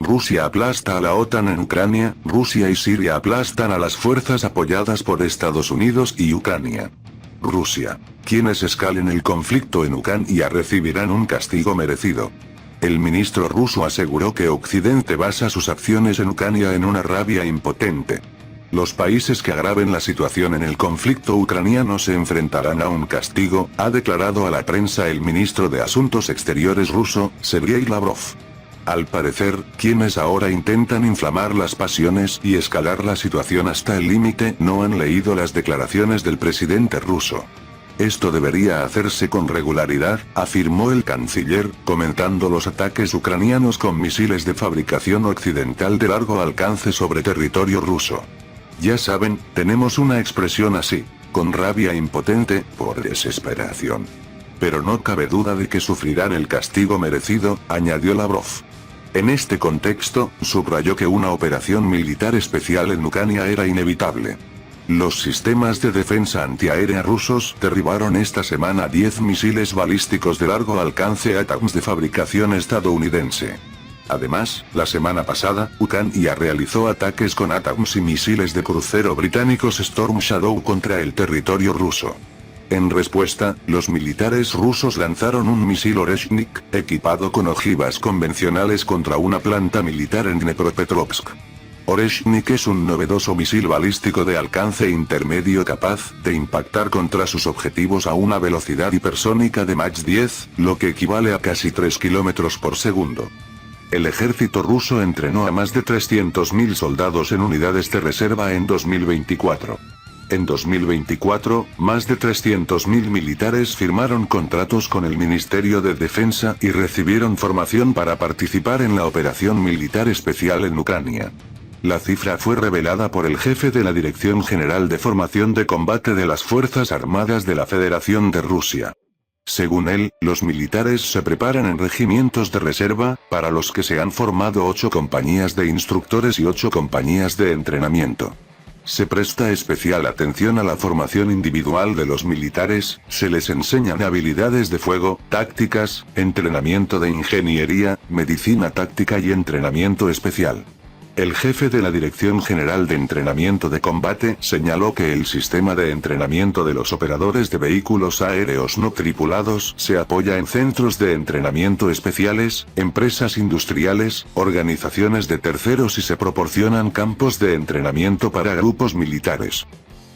Rusia aplasta a la OTAN en Ucrania, Rusia y Siria aplastan a las fuerzas apoyadas por Estados Unidos y Ucrania. Rusia. Quienes escalen el conflicto en Ucrania recibirán un castigo merecido. El ministro ruso aseguró que Occidente basa sus acciones en Ucrania en una rabia impotente. Los países que agraven la situación en el conflicto ucraniano se enfrentarán a un castigo, ha declarado a la prensa el ministro de Asuntos Exteriores ruso, Sergei Lavrov. Al parecer, quienes ahora intentan inflamar las pasiones y escalar la situación hasta el límite no han leído las declaraciones del presidente ruso. Esto debería hacerse con regularidad, afirmó el canciller, comentando los ataques ucranianos con misiles de fabricación occidental de largo alcance sobre territorio ruso. Ya saben, tenemos una expresión así, con rabia impotente, por desesperación. Pero no cabe duda de que sufrirán el castigo merecido, añadió Lavrov. En este contexto, subrayó que una operación militar especial en Ucrania era inevitable. Los sistemas de defensa antiaérea rusos derribaron esta semana 10 misiles balísticos de largo alcance ATACMS de fabricación estadounidense. Además, la semana pasada, Ucrania realizó ataques con ATACMS y misiles de crucero británicos Storm Shadow contra el territorio ruso. En respuesta, los militares rusos lanzaron un misil Oreshnik, equipado con ojivas convencionales contra una planta militar en Dnepropetrovsk. Oreshnik es un novedoso misil balístico de alcance intermedio capaz de impactar contra sus objetivos a una velocidad hipersónica de Mach 10, lo que equivale a casi 3 km por segundo. El ejército ruso entrenó a más de 300.000 soldados en unidades de reserva en 2024. En 2024, más de 300.000 militares firmaron contratos con el Ministerio de Defensa y recibieron formación para participar en la operación militar especial en Ucrania. La cifra fue revelada por el jefe de la Dirección General de Formación de Combate de las Fuerzas Armadas de la Federación de Rusia. Según él, los militares se preparan en regimientos de reserva, para los que se han formado 8 compañías de instructores y 8 compañías de entrenamiento. Se presta especial atención a la formación individual de los militares, se les enseñan habilidades de fuego, tácticas, entrenamiento de ingeniería, medicina táctica y entrenamiento especial. El jefe de la Dirección General de Entrenamiento de Combate señaló que el sistema de entrenamiento de los operadores de vehículos aéreos no tripulados se apoya en centros de entrenamiento especiales, empresas industriales, organizaciones de terceros y se proporcionan campos de entrenamiento para grupos militares.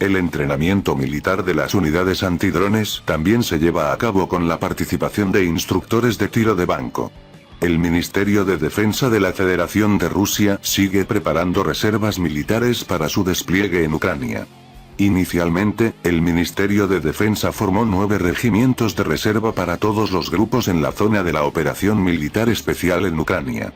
El entrenamiento militar de las unidades antidrones también se lleva a cabo con la participación de instructores de tiro de blanco. El Ministerio de Defensa de la Federación de Rusia sigue preparando reservas militares para su despliegue en Ucrania. Inicialmente, el Ministerio de Defensa formó 9 regimientos de reserva para todos los grupos en la zona de la operación militar especial en Ucrania.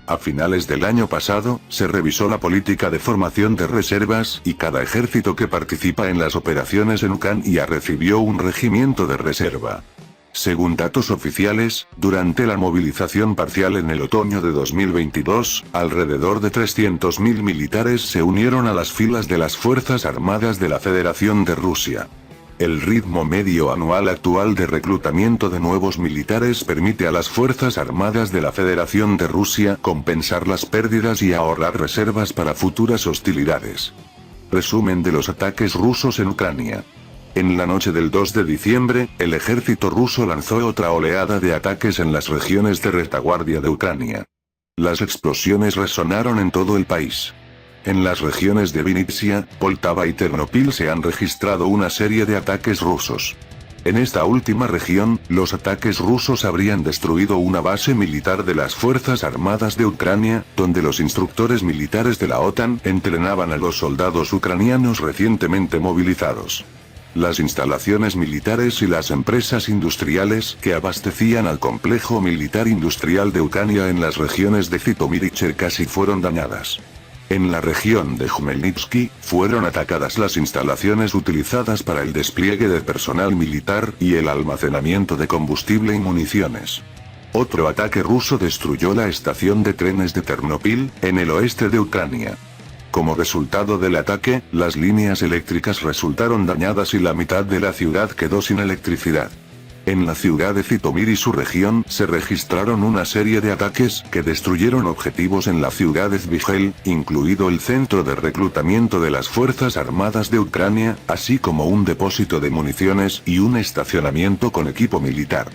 A finales del año pasado, se revisó la política de formación de reservas y cada ejército que participa en las operaciones en Ucrania recibió un regimiento de reserva. Según datos oficiales, durante la movilización parcial en el otoño de 2022, alrededor de 300.000 militares se unieron a las filas de las Fuerzas Armadas de la Federación de Rusia. El ritmo medio anual actual de reclutamiento de nuevos militares permite a las Fuerzas Armadas de la Federación de Rusia compensar las pérdidas y ahorrar reservas para futuras hostilidades. Resumen de los ataques rusos en Ucrania. En la noche del 2 de diciembre, el ejército ruso lanzó otra oleada de ataques en las regiones de retaguardia de Ucrania. Las explosiones resonaron en todo el país. En las regiones de Vinnytsia, Poltava y Ternopil se han registrado una serie de ataques rusos. En esta última región, los ataques rusos habrían destruido una base militar de las Fuerzas Armadas de Ucrania, donde los instructores militares de la OTAN entrenaban a los soldados ucranianos recientemente movilizados. Las instalaciones militares y las empresas industriales que abastecían al complejo militar industrial de Ucrania en las regiones de Zitomir y Cherkasy fueron dañadas. En la región de Khmelnytsky, fueron atacadas las instalaciones utilizadas para el despliegue de personal militar y el almacenamiento de combustible y municiones. Otro ataque ruso destruyó la estación de trenes de Ternopil, en el oeste de Ucrania. Como resultado del ataque, las líneas eléctricas resultaron dañadas y la mitad de la ciudad quedó sin electricidad. En la ciudad de Zitomir y su región se registraron una serie de ataques que destruyeron objetivos en la ciudad de Zvigel, incluido el centro de reclutamiento de las Fuerzas Armadas de Ucrania, así como un depósito de municiones y un estacionamiento con equipo militar.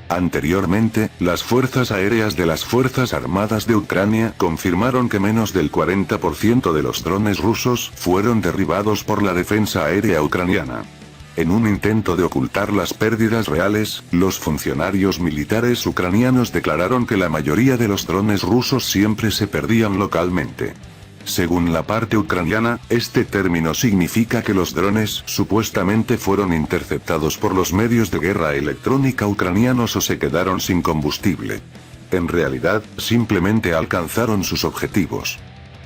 Anteriormente, las fuerzas aéreas de las Fuerzas Armadas de Ucrania confirmaron que menos del 40% de los drones rusos fueron derribados por la defensa aérea ucraniana. En un intento de ocultar las pérdidas reales, los funcionarios militares ucranianos declararon que la mayoría de los drones rusos siempre se perdían localmente. Según la parte ucraniana, este término significa que los drones supuestamente fueron interceptados por los medios de guerra electrónica ucranianos o se quedaron sin combustible. En realidad, simplemente alcanzaron sus objetivos.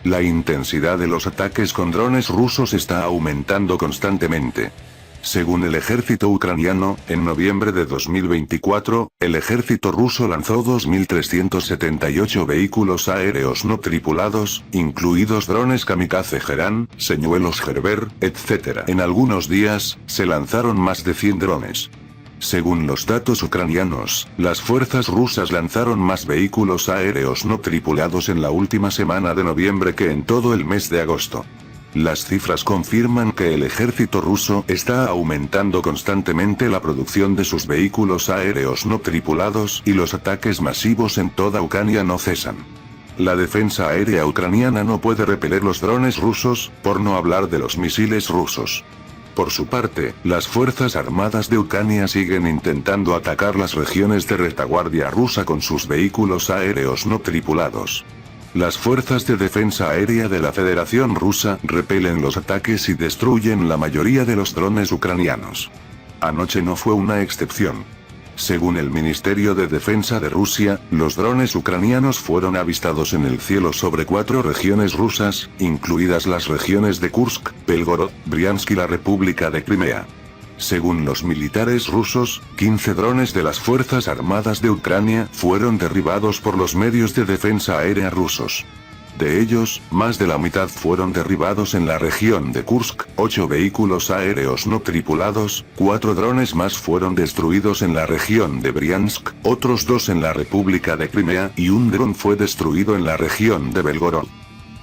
La intensidad de los ataques con drones rusos está aumentando constantemente. Según el ejército ucraniano, en noviembre de 2024, el ejército ruso lanzó 2.378 vehículos aéreos no tripulados, incluidos drones kamikaze Gerán, señuelos Gerber, etc. En algunos días, se lanzaron más de 100 drones. Según los datos ucranianos, las fuerzas rusas lanzaron más vehículos aéreos no tripulados en la última semana de noviembre que en todo el mes de agosto. Las cifras confirman que el ejército ruso está aumentando constantemente la producción de sus vehículos aéreos no tripulados y los ataques masivos en toda Ucrania no cesan. La defensa aérea ucraniana no puede repeler los drones rusos, por no hablar de los misiles rusos. Por su parte, las Fuerzas Armadas de Ucrania siguen intentando atacar las regiones de retaguardia rusa con sus vehículos aéreos no tripulados. Las fuerzas de defensa aérea de la Federación Rusa repelen los ataques y destruyen la mayoría de los drones ucranianos. Anoche no fue una excepción. Según el Ministerio de Defensa de Rusia, los drones ucranianos fueron avistados en el cielo sobre 4 regiones rusas, incluidas las regiones de Kursk, Belgorod, Briansk y la República de Crimea. Según los militares rusos, 15 drones de las Fuerzas Armadas de Ucrania fueron derribados por los medios de defensa aérea rusos. De ellos, más de la mitad fueron derribados en la región de Kursk, 8 vehículos aéreos no tripulados, 4 drones más fueron destruidos en la región de Briansk, otros 2 en la República de Crimea y un dron fue destruido en la región de Belgorod.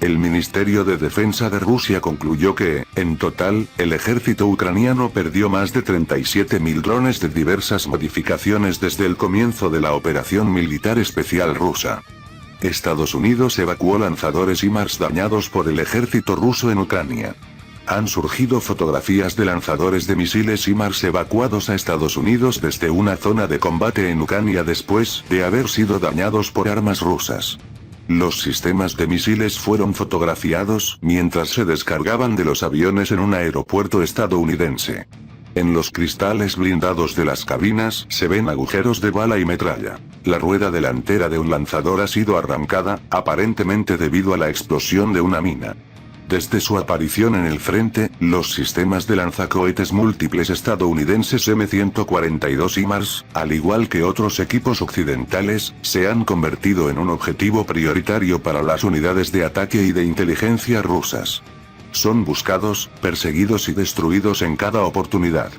El Ministerio de Defensa de Rusia concluyó que, en total, el ejército ucraniano perdió más de 37.000 drones de diversas modificaciones desde el comienzo de la operación militar especial rusa. Estados Unidos evacuó lanzadores HIMARS dañados por el ejército ruso en Ucrania. Han surgido fotografías de lanzadores de misiles HIMARS evacuados a Estados Unidos desde una zona de combate en Ucrania después de haber sido dañados por armas rusas. Los sistemas de misiles fueron fotografiados mientras se descargaban de los aviones en un aeropuerto estadounidense. En los cristales blindados de las cabinas se ven agujeros de bala y metralla. La rueda delantera de un lanzador ha sido arrancada, aparentemente debido a la explosión de una mina. Desde su aparición en el frente, los sistemas de lanzacohetes múltiples estadounidenses M142 HIMARS, al igual que otros equipos occidentales, se han convertido en un objetivo prioritario para las unidades de ataque y de inteligencia rusas. Son buscados, perseguidos y destruidos en cada oportunidad.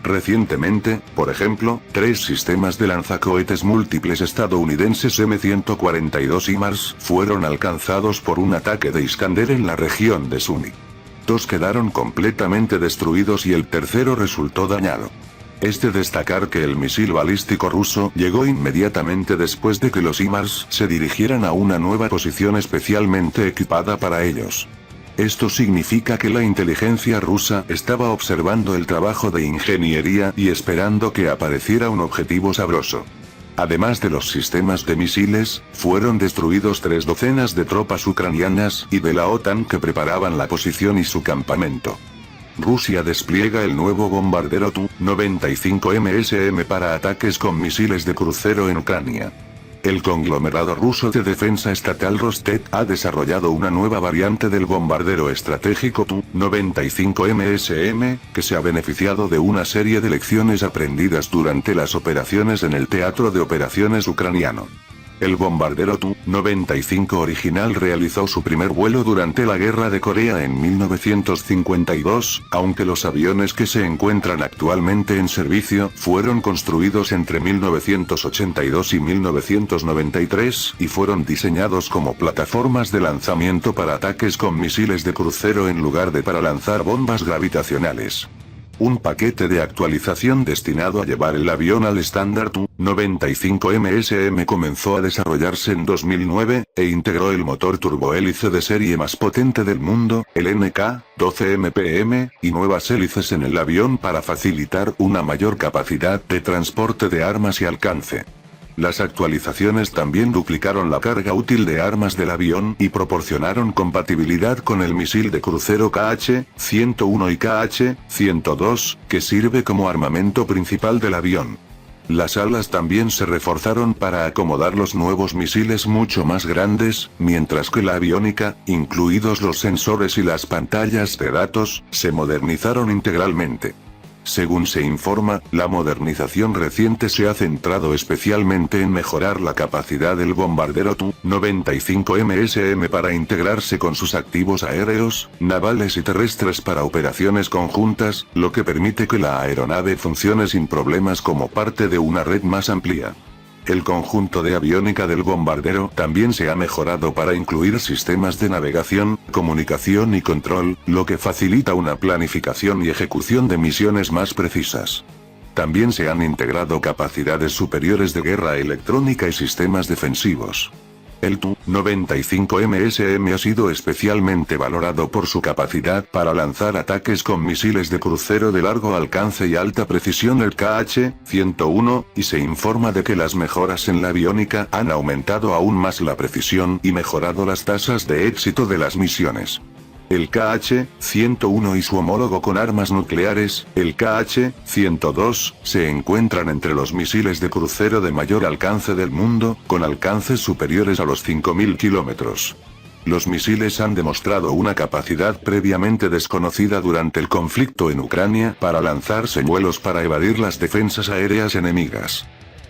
Recientemente, por ejemplo, 3 sistemas de lanzacohetes múltiples estadounidenses M142 HIMARS fueron alcanzados por un ataque de Iskander en la región de Suni. 2 quedaron completamente destruidos y el tercero resultó dañado. Es de destacar que el misil balístico ruso llegó inmediatamente después de que los HIMARS se dirigieran a una nueva posición especialmente equipada para ellos. Esto significa que la inteligencia rusa estaba observando el trabajo de ingeniería y esperando que apareciera un objetivo sabroso. Además de los sistemas de misiles, fueron destruidos 3 docenas de tropas ucranianas y de la OTAN que preparaban la posición y su campamento. Rusia despliega el nuevo bombardero Tu-95 MSM para ataques con misiles de crucero en Ucrania. El conglomerado ruso de defensa estatal Rostet ha desarrollado una nueva variante del bombardero estratégico Tu-95 MSM, que se ha beneficiado de una serie de lecciones aprendidas durante las operaciones en el teatro de operaciones ucraniano. El bombardero Tu-95 original realizó su primer vuelo durante la Guerra de Corea en 1952, aunque los aviones que se encuentran actualmente en servicio fueron construidos entre 1982 y 1993 y fueron diseñados como plataformas de lanzamiento para ataques con misiles de crucero en lugar de para lanzar bombas gravitacionales. Un paquete de actualización destinado a llevar el avión al estándar Tu-95 MSM comenzó a desarrollarse en 2009, e integró el motor turbohélice de serie más potente del mundo, el NK-12 MPM, y nuevas hélices en el avión para facilitar una mayor capacidad de transporte de armas y alcance. Las actualizaciones también duplicaron la carga útil de armas del avión y proporcionaron compatibilidad con el misil de crucero KH-101 y KH-102, que sirve como armamento principal del avión. Las alas también se reforzaron para acomodar los nuevos misiles mucho más grandes, mientras que la aviónica, incluidos los sensores y las pantallas de datos, se modernizaron integralmente. Según se informa, la modernización reciente se ha centrado especialmente en mejorar la capacidad del bombardero Tu-95 MSM para integrarse con sus activos aéreos, navales y terrestres para operaciones conjuntas, lo que permite que la aeronave funcione sin problemas como parte de una red más amplia. El conjunto de aviónica del bombardero también se ha mejorado para incluir sistemas de navegación, comunicación y control, lo que facilita una planificación y ejecución de misiones más precisas. También se han integrado capacidades superiores de guerra electrónica y sistemas defensivos. El Tu-95 MSM ha sido especialmente valorado por su capacidad para lanzar ataques con misiles de crucero de largo alcance y alta precisión, el KH-101, y se informa de que las mejoras en la aviónica han aumentado aún más la precisión y mejorado las tasas de éxito de las misiones. El KH-101 y su homólogo con armas nucleares, el KH-102, se encuentran entre los misiles de crucero de mayor alcance del mundo, con alcances superiores a los 5.000 kilómetros. Los misiles han demostrado una capacidad previamente desconocida durante el conflicto en Ucrania para lanzar señuelos para evadir las defensas aéreas enemigas.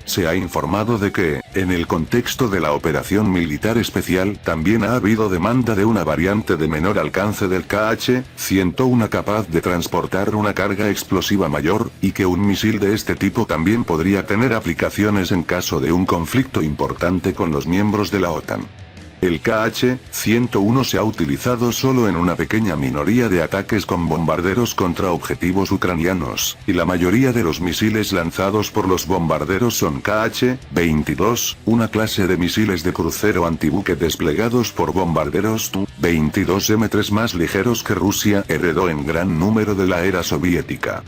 Se ha informado de que, en el contexto de la operación militar especial, también ha habido demanda de una variante de menor alcance del KH-101 capaz de transportar una carga explosiva mayor, y que un misil de este tipo también podría tener aplicaciones en caso de un conflicto importante con los miembros de la OTAN. El KH-101 se ha utilizado solo en una pequeña minoría de ataques con bombarderos contra objetivos ucranianos, y la mayoría de los misiles lanzados por los bombarderos son KH-22, una clase de misiles de crucero antibuque desplegados por bombarderos Tu-22M3 más ligeros que Rusia heredó en gran número de la era soviética.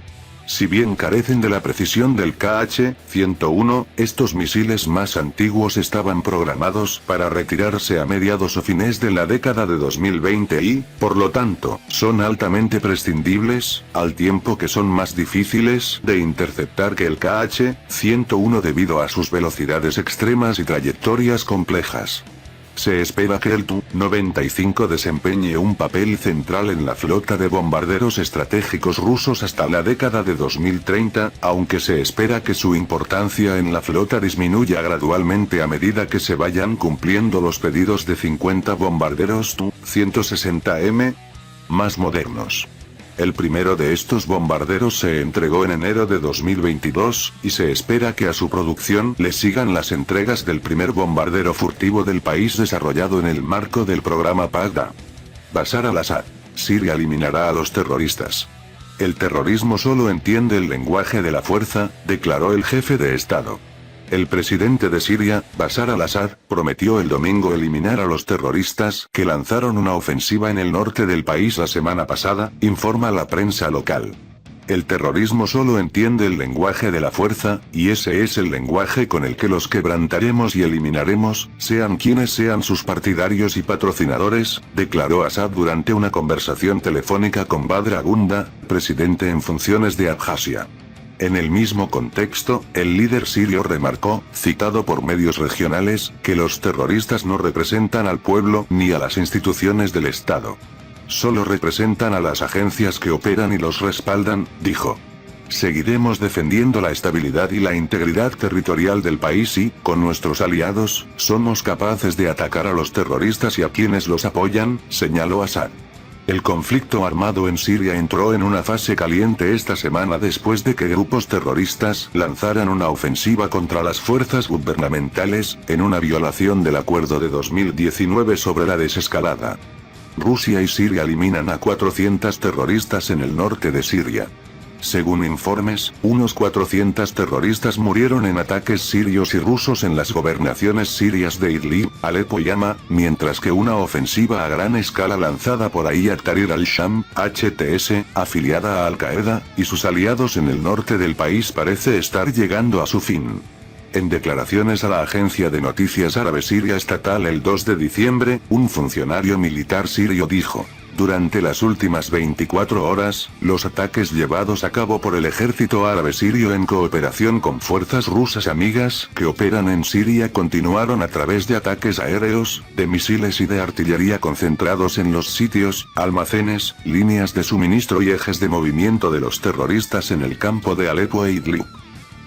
Si bien carecen de la precisión del KH-101, estos misiles más antiguos estaban programados para retirarse a mediados o fines de la década de 2020 y, por lo tanto, son altamente prescindibles, al tiempo que son más difíciles de interceptar que el KH-101 debido a sus velocidades extremas y trayectorias complejas. Se espera que el Tu-95 desempeñe un papel central en la flota de bombarderos estratégicos rusos hasta la década de 2030, aunque se espera que su importancia en la flota disminuya gradualmente a medida que se vayan cumpliendo los pedidos de 50 bombarderos Tu-160M más modernos. El primero de estos bombarderos se entregó en enero de 2022, y se espera que a su producción le sigan las entregas del primer bombardero furtivo del país desarrollado en el marco del programa Baghdad. Bashar al-Assad. Siria eliminará a los terroristas. El terrorismo solo entiende el lenguaje de la fuerza, declaró el jefe de Estado. El presidente de Siria, Bashar al-Assad, prometió el domingo eliminar a los terroristas que lanzaron una ofensiva en el norte del país la semana pasada, informa la prensa local. El terrorismo solo entiende el lenguaje de la fuerza, y ese es el lenguaje con el que los quebrantaremos y eliminaremos, sean quienes sean sus partidarios y patrocinadores, declaró Assad durante una conversación telefónica con Badr Agunda, presidente en funciones de Abjasia. En el mismo contexto, el líder sirio remarcó, citado por medios regionales, que los terroristas no representan al pueblo ni a las instituciones del Estado. Solo representan a las agencias que operan y los respaldan, dijo. seguiremos defendiendo la estabilidad y la integridad territorial del país y, con nuestros aliados, somos capaces de atacar a los terroristas y a quienes los apoyan, señaló Assad. El conflicto armado en Siria entró en una fase caliente esta semana después de que grupos terroristas lanzaran una ofensiva contra las fuerzas gubernamentales, en una violación del acuerdo de 2019 sobre la desescalada. Rusia y Siria eliminan a 400 terroristas en el norte de Siria. Según informes, unos 400 terroristas murieron en ataques sirios y rusos en las gobernaciones sirias de Idlib, Alepo y Hama, mientras que una ofensiva a gran escala lanzada por Ayat Tahrir al-Sham, HTS, afiliada a Al-Qaeda, y sus aliados en el norte del país parece estar llegando a su fin. En declaraciones a la agencia de noticias árabe Siria estatal el 2 de diciembre, un funcionario militar sirio dijo: durante las últimas 24 horas, los ataques llevados a cabo por el ejército árabe sirio en cooperación con fuerzas rusas amigas que operan en Siria continuaron a través de ataques aéreos, de misiles y de artillería concentrados en los sitios, almacenes, líneas de suministro y ejes de movimiento de los terroristas en el campo de Alepo e Idlib.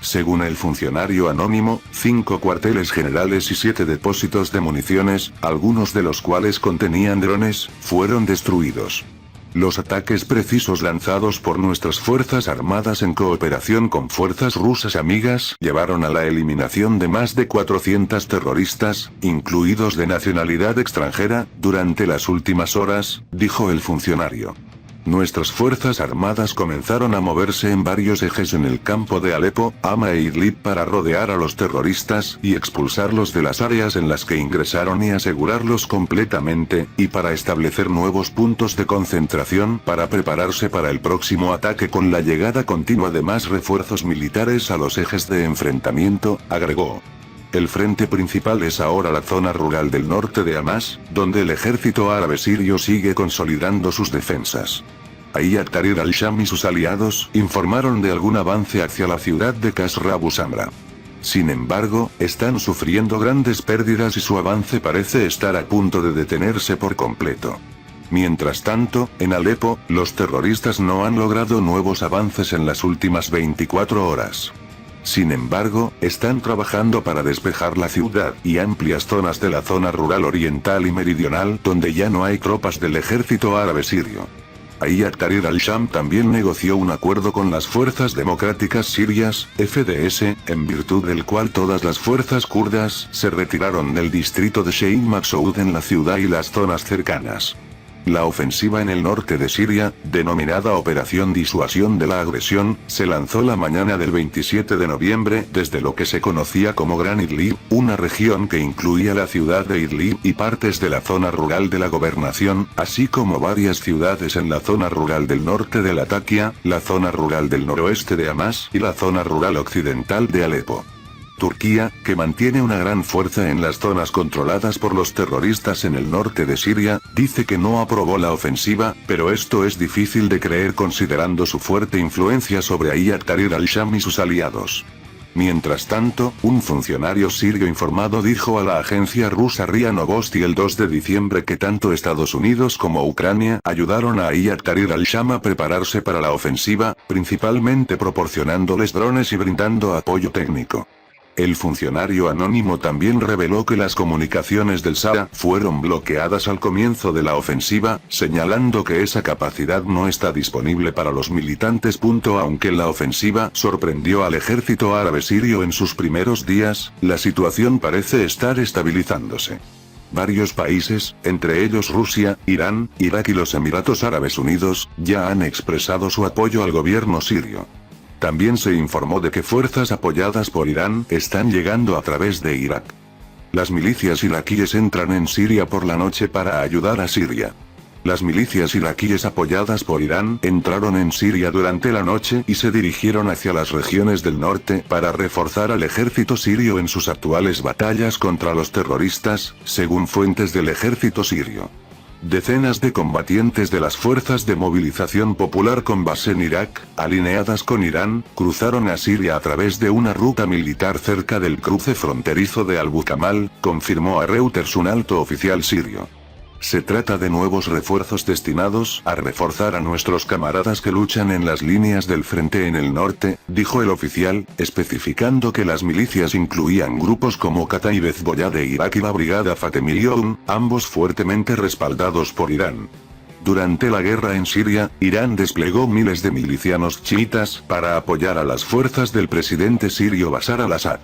Según el funcionario anónimo, 5 cuarteles generales y 7 depósitos de municiones, algunos de los cuales contenían drones, fueron destruidos. Los ataques precisos lanzados por nuestras fuerzas armadas en cooperación con fuerzas rusas amigas llevaron a la eliminación de más de 400 terroristas, incluidos de nacionalidad extranjera, durante las últimas horas, dijo el funcionario. Nuestras fuerzas armadas comenzaron a moverse en varios ejes en el campo de Alepo, Hama e Idlib para rodear a los terroristas y expulsarlos de las áreas en las que ingresaron y asegurarlos completamente, y para establecer nuevos puntos de concentración para prepararse para el próximo ataque con la llegada continua de más refuerzos militares a los ejes de enfrentamiento, agregó. El frente principal es ahora la zona rural del norte de Hamas, donde el ejército árabe sirio sigue consolidando sus defensas. Ayat Tahrir al-Sham y sus aliados informaron de algún avance hacia la ciudad de Kasr Abu Samra. Sin embargo, están sufriendo grandes pérdidas y su avance parece estar a punto de detenerse por completo. Mientras tanto, en Alepo, los terroristas no han logrado nuevos avances en las últimas 24 horas. Sin embargo, están trabajando para despejar la ciudad y amplias zonas de la zona rural oriental y meridional donde ya no hay tropas del ejército árabe sirio. Ayat Tahrir al-Sham también negoció un acuerdo con las Fuerzas Democráticas Sirias, FDS, en virtud del cual todas las fuerzas kurdas se retiraron del distrito de Sheikh Maksoud en la ciudad y las zonas cercanas. La ofensiva en el norte de Siria, denominada Operación Disuasión de la Agresión, se lanzó la mañana del 27 de noviembre desde lo que se conocía como Gran Idlib, una región que incluía la ciudad de Idlib y partes de la zona rural de la gobernación, así como varias ciudades en la zona rural del norte de Latakia, la zona rural del noroeste de Hamas y la zona rural occidental de Alepo. Turquía, que mantiene una gran fuerza en las zonas controladas por los terroristas en el norte de Siria, dice que no aprobó la ofensiva, pero esto es difícil de creer considerando su fuerte influencia sobre Ayat Tahrir al-Sham y sus aliados. Mientras tanto, un funcionario sirio informado dijo a la agencia rusa RIA Novosti el 2 de diciembre que tanto Estados Unidos como Ucrania ayudaron a Ayat Tahrir al-Sham a prepararse para la ofensiva, principalmente proporcionándoles drones y brindando apoyo técnico. El funcionario anónimo también reveló que las comunicaciones del SAA fueron bloqueadas al comienzo de la ofensiva, señalando que esa capacidad no está disponible para los militantes. Aunque la ofensiva sorprendió al ejército árabe sirio en sus primeros días, la situación parece estar estabilizándose. Varios países, entre ellos Rusia, Irán, Irak y los Emiratos Árabes Unidos, ya han expresado su apoyo al gobierno sirio. También se informó de que fuerzas apoyadas por Irán están llegando a través de Irak. Las milicias iraquíes entran en Siria por la noche para ayudar a Siria. Las milicias iraquíes apoyadas por Irán entraron en Siria durante la noche y se dirigieron hacia las regiones del norte para reforzar al ejército sirio en sus actuales batallas contra los terroristas, según fuentes del ejército sirio. Decenas de combatientes de las fuerzas de movilización popular con base en Irak, alineadas con Irán, cruzaron a Siria a través de una ruta militar cerca del cruce fronterizo de Al-Bukamal, confirmó a Reuters un alto oficial sirio. Se trata de nuevos refuerzos destinados a reforzar a nuestros camaradas que luchan en las líneas del frente en el norte, dijo el oficial, especificando que las milicias incluían grupos como Kataib Hezbollah de Irak y la Brigada Fatemiyun, ambos fuertemente respaldados por Irán. Durante la guerra en Siria, Irán desplegó miles de milicianos chiitas para apoyar a las fuerzas del presidente sirio Bashar al-Assad.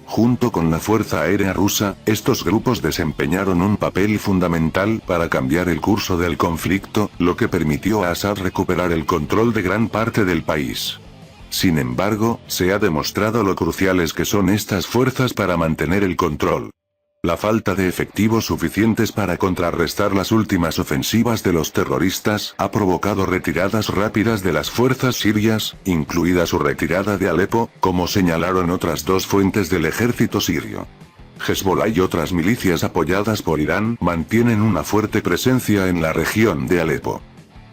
Junto con la Fuerza Aérea Rusa, estos grupos desempeñaron un papel fundamental para cambiar el curso del conflicto, lo que permitió a Assad recuperar el control de gran parte del país. Sin embargo, se ha demostrado lo cruciales que son estas fuerzas para mantener el control. La falta de efectivos suficientes para contrarrestar las últimas ofensivas de los terroristas ha provocado retiradas rápidas de las fuerzas sirias, incluida su retirada de Alepo, como señalaron otras dos fuentes del ejército sirio. Hezbollah y otras milicias apoyadas por Irán mantienen una fuerte presencia en la región de Alepo.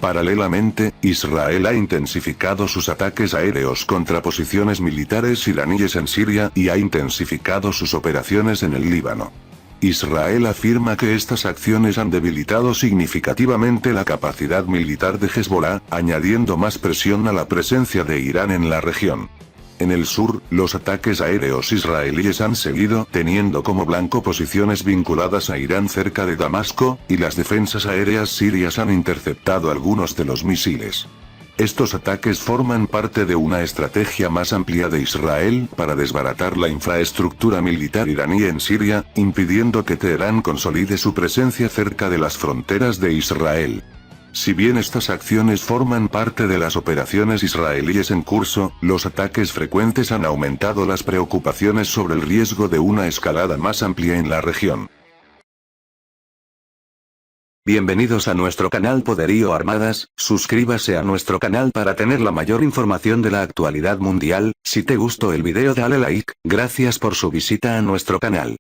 Paralelamente, Israel ha intensificado sus ataques aéreos contra posiciones militares iraníes en Siria y ha intensificado sus operaciones en el Líbano. Israel afirma que estas acciones han debilitado significativamente la capacidad militar de Hezbollah, añadiendo más presión a la presencia de Irán en la región. En el sur, los ataques aéreos israelíes han seguido teniendo como blanco posiciones vinculadas a Irán cerca de Damasco, y las defensas aéreas sirias han interceptado algunos de los misiles. Estos ataques forman parte de una estrategia más amplia de Israel para desbaratar la infraestructura militar iraní en Siria, impidiendo que Teherán consolide su presencia cerca de las fronteras de Israel. Si bien estas acciones forman parte de las operaciones israelíes en curso, los ataques frecuentes han aumentado las preocupaciones sobre el riesgo de una escalada más amplia en la región. Bienvenidos a nuestro canal Poderío Armadas, suscríbase a nuestro canal para tener la mayor información de la actualidad mundial. Si te gustó el video dale like, gracias por su visita a nuestro canal.